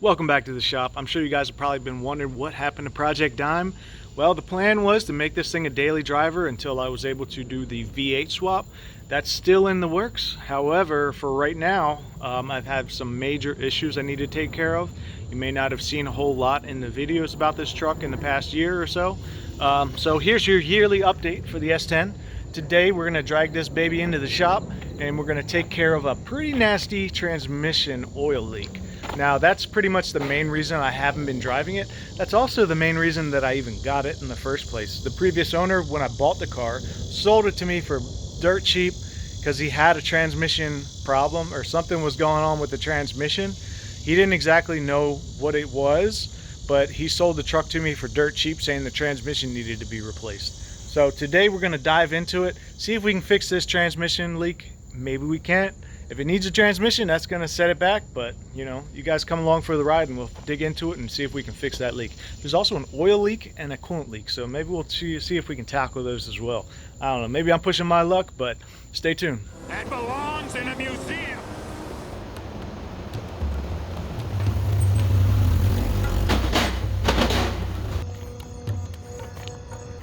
Welcome back to the shop. I'm sure you guys have probably been wondering what happened to Project Dime. Well, the plan was to make this thing a daily driver until I was able to do the V8 swap. That's still in the works. However, for right now, I've had some major issues I need to take care of. You may not have seen a whole lot in the videos about this truck in the past year or so. So here's your yearly update for the S10. Today we're going to drag this baby into the shop and we're going to take care of a pretty nasty transmission oil leak. Now that's pretty much the main reason I haven't been driving it. That's also the main reason that I even got it in the first place. The previous owner, when I bought the car, sold it to me for dirt cheap because he had a transmission problem or something was going on with the transmission. He didn't exactly know what it was, but he sold the truck to me for dirt cheap, saying the transmission needed to be replaced. So today we're going to dive into it, see if we can fix this transmission leak. Maybe we can't. If it needs a transmission, that's going to set it back, but you know, you guys come along for the ride and we'll dig into it and see if we can fix that leak. There's also an oil leak and a coolant leak, so maybe we'll see if we can tackle those as well. I don't know, maybe I'm pushing my luck, but stay tuned. That belongs in a museum.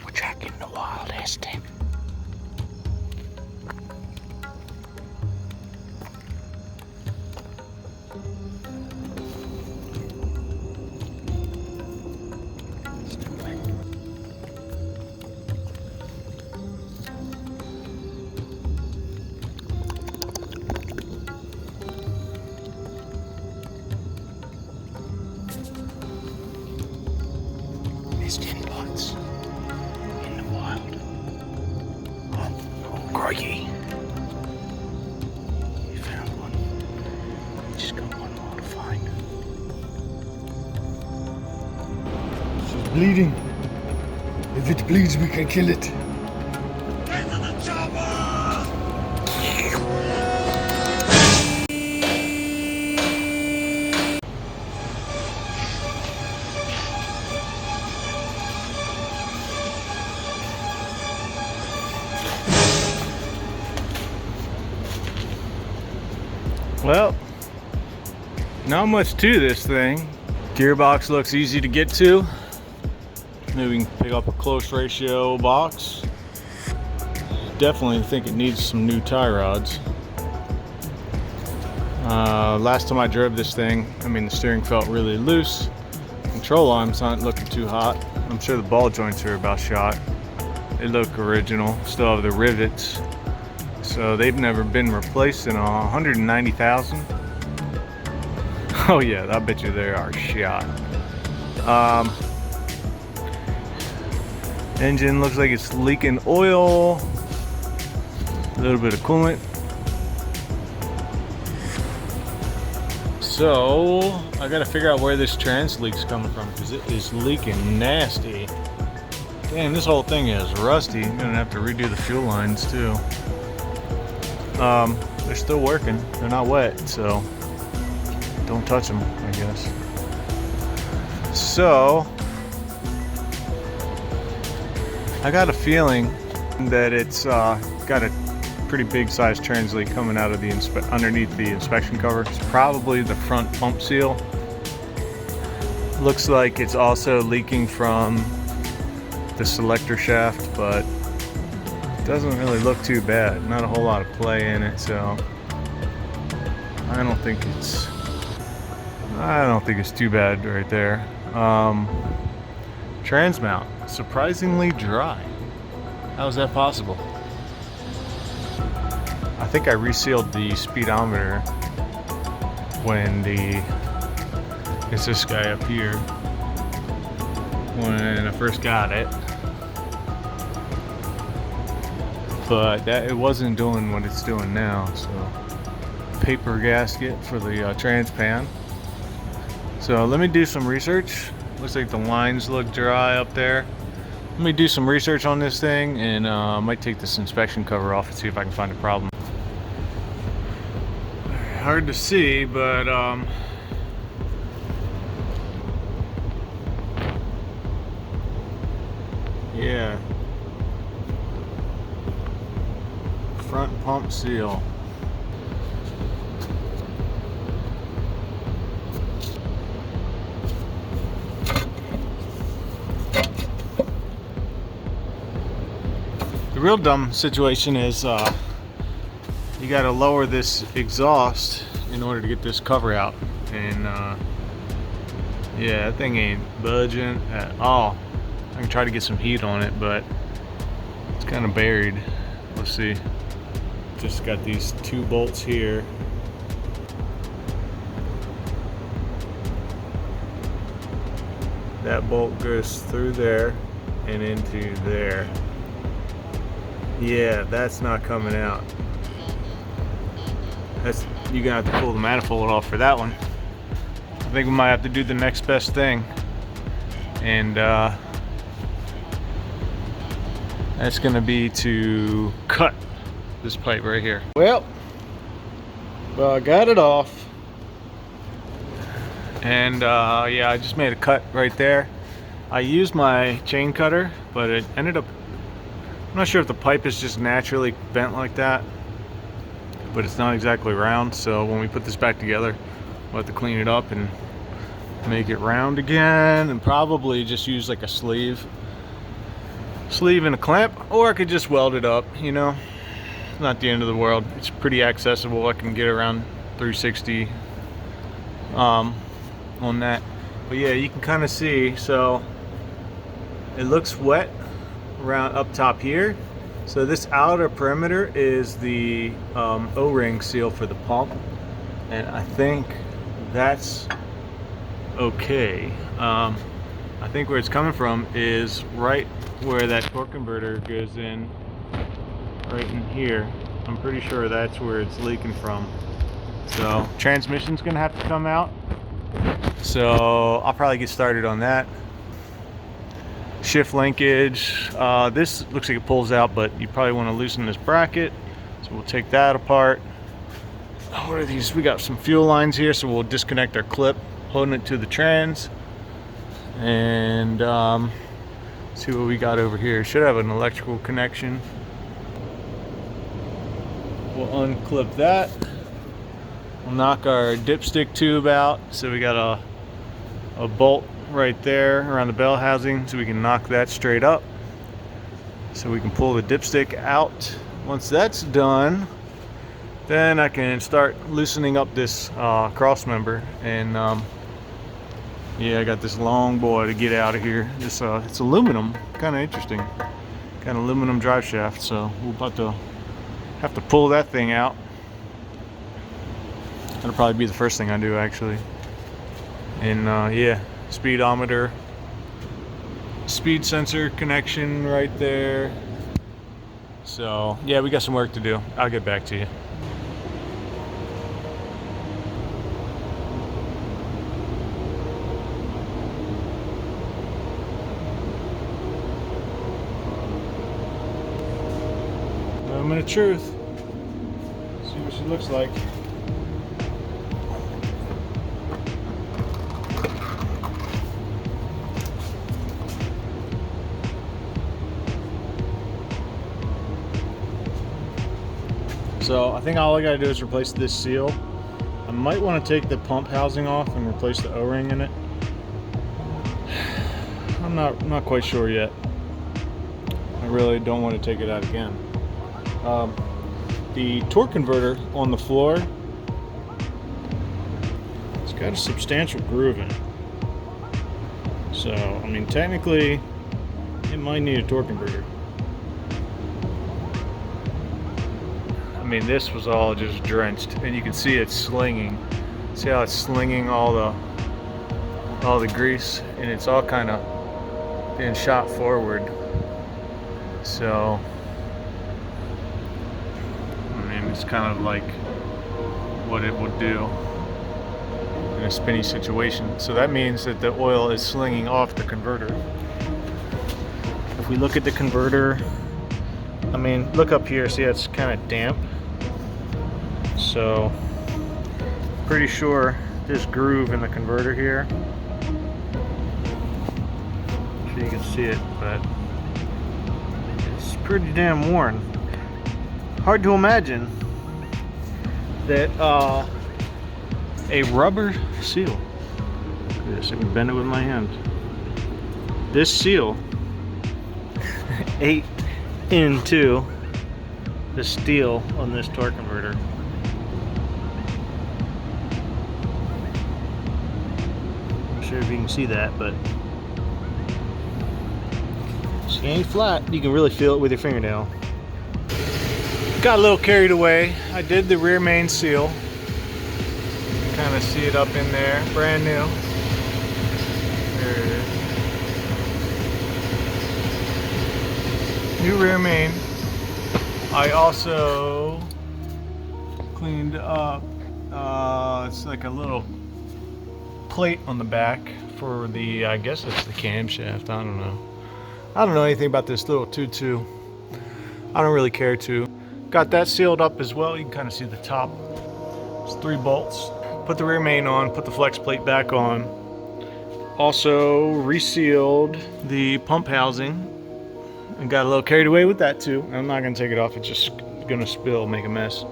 We're tracking the wild S10. Destined spots in the wild. Oh, crikey. You found one. Just got one more to find. She's bleeding. If it bleeds, we can kill it. Get to the chopper! Well, not much to this thing. Gearbox looks easy to get to. Maybe we can pick up a close ratio box. Definitely think it needs some new tie rods. Last time I drove this thing, the steering felt really loose. Control arms aren't looking too hot. I'm sure the ball joints are about shot. They look original, still have the rivets. So they've never been replaced in 190,000. Oh yeah, I bet you they are shot. Engine looks like it's leaking oil, a little bit of coolant. So I gotta figure out where this trans leak's coming from because it is leaking nasty. Damn, this whole thing is rusty. I'm gonna have to redo the fuel lines too. They're still working. They're not wet, so don't touch them, I guess. So I got a feeling that it's got a pretty big size trans leak coming out of the underneath the inspection cover. It's probably the front pump seal. Looks like it's also leaking from the selector shaft, but doesn't really look too bad. Not a whole lot of play in it, so I don't think it's too bad right there. Trans mount, surprisingly dry. How is that possible? I think I resealed the speedometer when it's this guy up here, when I first got it. But it wasn't doing what it's doing now. So paper gasket for the trans pan. So let me do some research. Looks like the lines look dry up there. Let me do some research on this thing and I might take this inspection cover off and see if I can find a problem. Hard to see, but yeah. Front pump seal. The real dumb situation is you got to lower this exhaust in order to get this cover out, and yeah, that thing ain't budging at all. I can try to get some heat on it, but it's kind of buried. Let's see. Just got these 2 bolts here. That bolt goes through there and into there. Yeah, that's not coming out. You're gonna have to pull the manifold off for that one. I think we might have to do the next best thing, and that's gonna be to cut this pipe right here. Well, I got it off, and yeah, I just made a cut right there. I used my chain cutter, but it ended up, I'm not sure if the pipe is just naturally bent like that, but it's not exactly round. So when we put this back together, we'll have to clean it up and make it round again, and probably just use like a sleeve and a clamp, or I could just weld it up, you know. Not the end of the world. It's pretty accessible. I can get around 360 on that. But yeah, you can kind of see, so it looks wet around up top here. So this outer perimeter is the O-ring seal for the pump, and I think that's okay. I think where it's coming from is right where that torque converter goes in, right in here. I'm pretty sure that's where it's leaking from. So transmission's gonna have to come out, so I'll probably get started on that. Shift linkage, this looks like it pulls out, but you probably want to loosen this bracket, so we'll take that apart. What are these? We got some fuel lines here, so we'll disconnect our clip holding it to the trans, and see what we got over here. Should have an electrical connection. We'll unclip that. We'll knock our dipstick tube out, so we got a bolt right there around the bell housing, so we can knock that straight up, so we can pull the dipstick out. Once that's done, then I can start loosening up this cross member, and yeah, I got this long boy to get out of here. This it's aluminum, kind of interesting, kind of aluminum drive shaft, so we're about to have to pull that thing out. That'll probably be the first thing I do, actually. And yeah, speedometer, speed sensor connection right there. So yeah, we got some work to do. I'll get back to you. Moment of truth. See what she looks like. So I think all I gotta do is replace this seal. I might want to take the pump housing off and replace the O-ring in it. I'm not quite sure yet. I really don't want to take it out again. The torque converter on the floor, it's got a substantial groove in it. So, I mean, technically, it might need a torque converter. I mean, this was all just drenched, and you can see it slinging. See how it's slinging all the grease, and it's all kind of being shot forward. So, I mean, it's kind of like what it would do in a spinny situation. So that means that the oil is slinging off the converter. If we look at the converter, I mean, look up here, see it's kind of damp. So, pretty sure this groove in the converter here, so you can see it, but it's pretty damn worn. Hard to imagine that a rubber seal, look at this, I can bend it with my hand. This seal ate into the steel on this torque converter. Not sure if you can see that, but she ain't flat. You can really feel it with your fingernail. Got a little carried away. I did the rear main seal. Kind of see it up in there, brand new. There it is. New rear main. I also cleaned up, it's like a little plate on the back for the, I guess it's the camshaft, I don't know. I don't know anything about this little 2.2. I don't really care to. Got that sealed up as well. You can kind of see the top. It's 3 bolts. Put the rear main on, put the flex plate back on. Also resealed the pump housing and got a little carried away with that too. I'm not gonna take it off, it's just gonna spill, make a mess.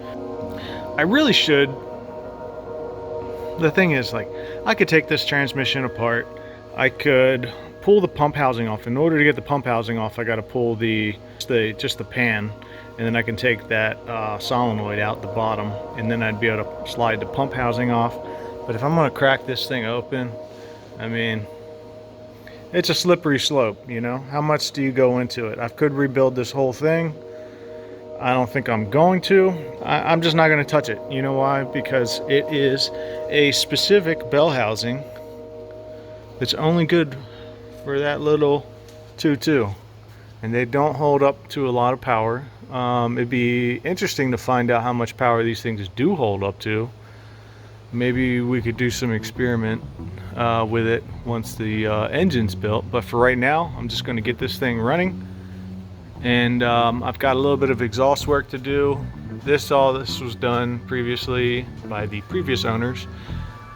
I really should. The thing is, like, I could take this transmission apart. I could pull the pump housing off. In order to get the pump housing off, I gotta pull just the pan, and then I can take that solenoid out the bottom, and then I'd be able to slide the pump housing off. But if I'm gonna crack this thing open, I mean, it's a slippery slope, you know? How much do you go into it? I could rebuild this whole thing. I don't think I'm going to. I'm just not gonna touch it. You know why? Because it is a specific bell housing that's only good for that little 2.2. And they don't hold up to a lot of power. It'd be interesting to find out how much power these things do hold up to. Maybe we could do some experiment with it once the engine's built. But for right now, I'm just going to get this thing running. And I've got a little bit of exhaust work to do. All this was done previously by the previous owners.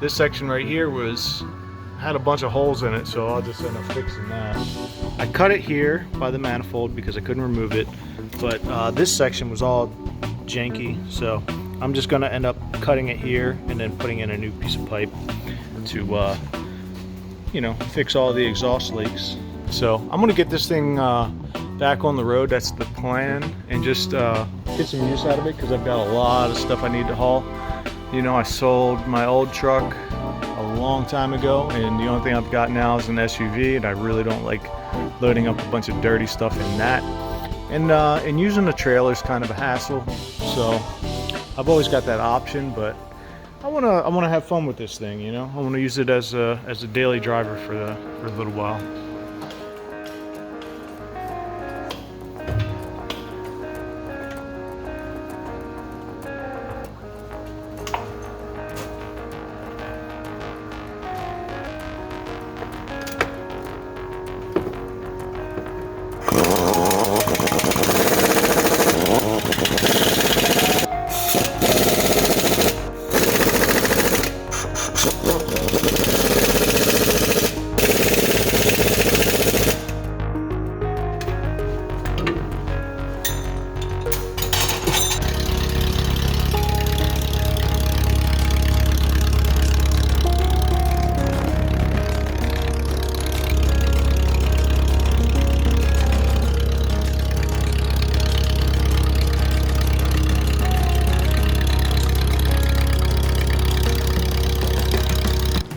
This section right here had a bunch of holes in it, so I'll just end up fixing that. I cut it here by the manifold because I couldn't remove it, but this section was all janky, so I'm just gonna end up cutting it here and then putting in a new piece of pipe to you know, fix all the exhaust leaks. So I'm gonna get this thing back on the road. That's the plan, and just get some use out of it because I've got a lot of stuff I need to haul. You know, I sold my old truck a long time ago, and the only thing I've got now is an SUV, and I really don't like loading up a bunch of dirty stuff in that. And using a trailer is kind of a hassle, so I've always got that option. But I wanna have fun with this thing, you know. I wanna use it as a daily driver for a little while.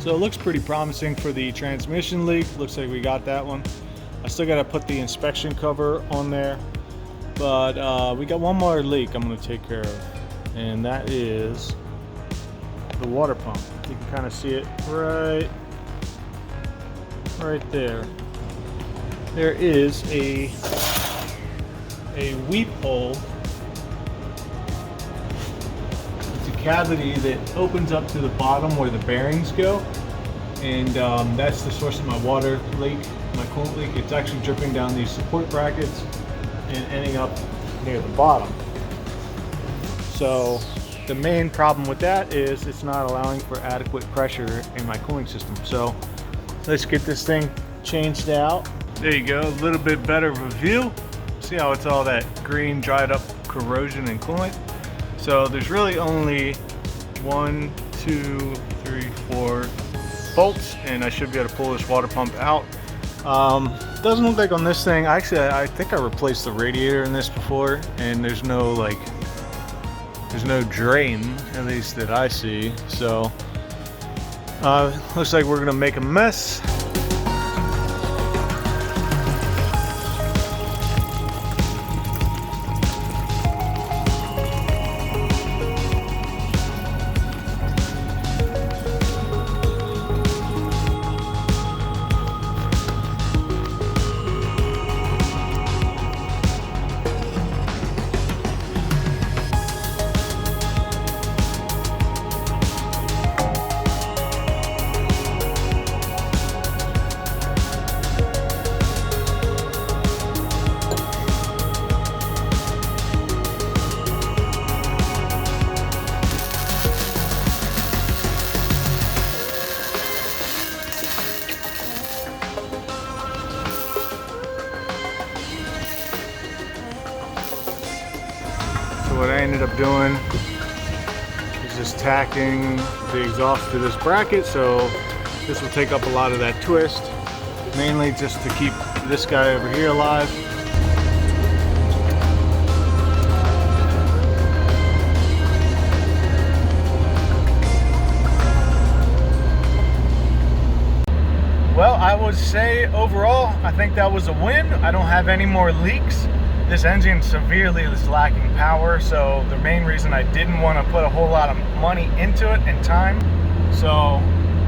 So it looks pretty promising for the transmission leak. Looks like we got that one. I still got to put the inspection cover on there, but we got one more leak I'm going to take care of, and that is the water pump. You can kind of see it right there. There is a weep hole. Cavity that opens up to the bottom where the bearings go, and that's the source of my water leak, my coolant leak. It's actually dripping down these support brackets and ending up near the bottom. So the main problem with that is it's not allowing for adequate pressure in my cooling system. So let's get this thing changed out. There you go, a little bit better of a view. See how it's all that green dried up corrosion and coolant. So there's really only 1, 2, 3, 4 bolts, and I should be able to pull this water pump out. Doesn't look like on this thing. Actually, I think I replaced the radiator in this before, and there's no drain, at least that I see. So looks like we're gonna make a mess. So what I ended up doing is just tacking the exhaust to this bracket, so this will take up a lot of that twist, mainly just to keep this guy over here alive. Well, I would say overall, I think that was a win. I don't have any more leaks. This engine severely is lacking power, so the main reason I didn't want to put a whole lot of money into it and time. So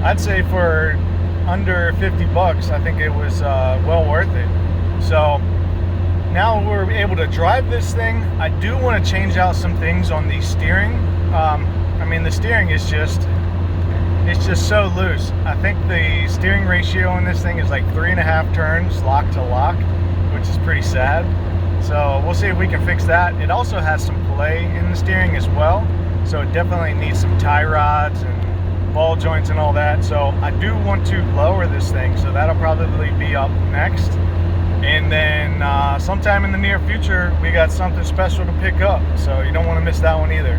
I'd say for under 50 bucks, I think it was well worth it. So now we're able to drive this thing. I do want to change out some things on the steering. I mean, the steering is just so loose. I think the steering ratio in this thing is like 3.5 turns lock to lock, which is pretty sad. So we'll see if we can fix that. It also has some play in the steering as well, so it definitely needs some tie rods and ball joints and all that. So I do want to lower this thing, so that'll probably be up next. And then sometime in the near future, we got something special to pick up, so you don't want to miss that one either.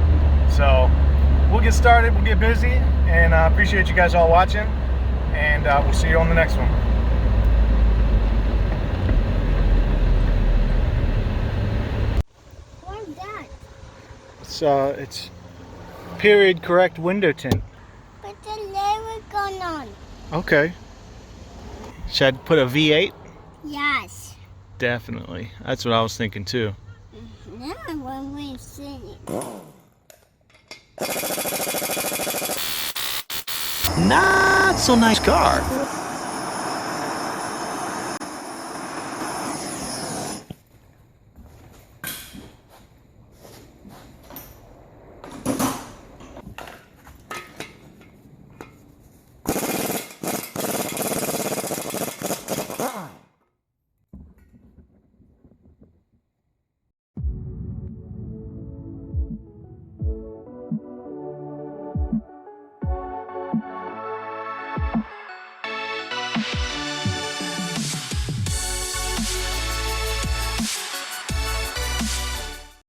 So we'll get started, we'll get busy, and I appreciate you guys all watching, and we'll see you on the next one. What's that? It's period correct window tint. But the lever gone on. Okay. Should I put a V8? Yes. Definitely. That's what I was thinking too. Now when we see it. Not so nice car.